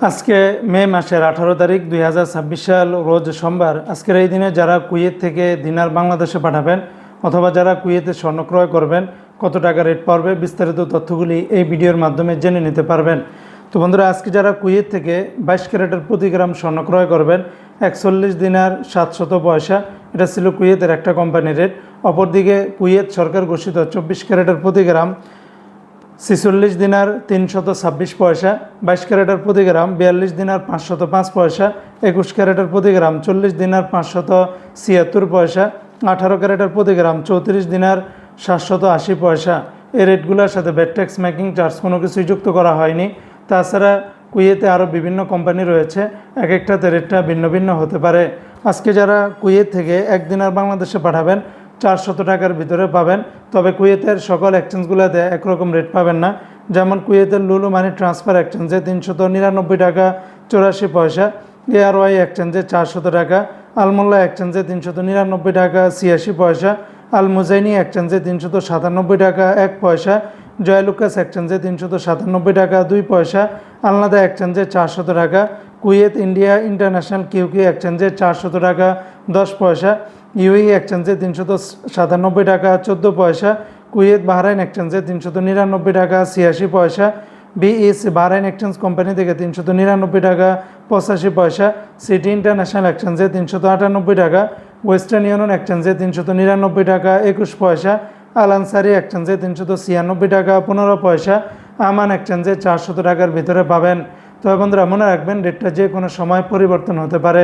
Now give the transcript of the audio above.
আজকে মে মাসের 18 তারিখ 2026 সাল রোজ সোমবার। আজকের এই দিনে যারা কুয়েত থেকে দিনার বাংলাদেশে পাঠাবেন অথবা যারা কুয়েতে স্বর্ণ ক্রয় করবেন কত টাকা রেট পড়বে বিস্তারিত তথ্যগুলি এই ভিডিওর মাধ্যমে জেনে নিতে পারবেন। তো বন্ধুরা, আজকে যারা কুয়েত থেকে 22 ক্যারেটের প্রতি গ্রাম স্বর্ণ ক্রয় করবেন 41 দিনার 700 পয়সা, এটা ছিল কুয়েতের একটা কোম্পানির রেট। অপরদিকে কুয়েত সরকার ঘোষিত 24 ক্যারেটের প্রতি গ্রাম 46 দিনার 326 পয়সা, 22 ক্যারেটের প্রতি গ্রাম 42 দিনার 505 পয়সা, 21 ক্যারেটের প্রতি গ্রাম 40 দিনার 576 পয়সা, 18 ক্যারেটের প্রতি গ্রাম 34 দিনার 780 পয়সা। এই রেটগুলোর সাথে ভ্যাট ট্যাক্স মেকিং চার্জ কোনো কিছুই যুক্ত করা হয়নি। তাছাড়া কুয়েতে আরও বিভিন্ন কোম্পানি রয়েছে, এক একটাতে রেটটা ভিন্ন ভিন্ন হতে পারে। আজকে যারা কুয়েত থেকে 1 দিনার বাংলাদেশে পাঠাবেন 400 টাকার ভিতরে পাবেন, তবে কুয়েতের সকল এক্সচেঞ্জগুলোতে একরকম রেট পাবেন না। যেমন কুয়েতের লুলু মানি ট্রান্সফার এক্সচেঞ্জে 399 টাকা 84 পয়সা, ARY এক্সচেঞ্জে 400 টাকা, আলমোল্লা এক্সচেঞ্জে 399 টাকা 86 পয়সা, আল মুজাইনি এক্সচেঞ্জে 397 টাকা 1 পয়সা, জয়লুকাস এক্সচেঞ্জে 397 টাকা 2 পয়সা, আলনাদা এক্সচেঞ্জে 400 টাকা, কুয়েত ইন্ডিয়া ইন্টারন্যাশনাল কিউকি এক্সচেঞ্জে 400 টাকা 10 পয়সা, ইউই এক্সচেঞ্জে 397 টাকা 14 পয়সা, কুয়েত বাহরাইন এক্সচেঞ্জে 399 টাকা 86 পয়সা, বিএসি বাহরাইন এক্সচেঞ্জ কোম্পানি থেকে 399 টাকা 85 পয়সা, সিটি ইন্টারন্যাশনাল এক্সচেঞ্জে 398 টাকা, ওয়েস্টার্ন ইউনিয়ন এক্সচেঞ্জে 399 টাকা 21 পয়সা, আল আনসারি এক্সচেঞ্জে 396 টাকা 15 পয়সা, আমান এক্সচেঞ্জে 400 টাকার ভিতরে পাবেন। তো বন্ধুরা, মনে রাখবেন রেটটা যে কোনো সময় পরিবর্তন হতে পারে।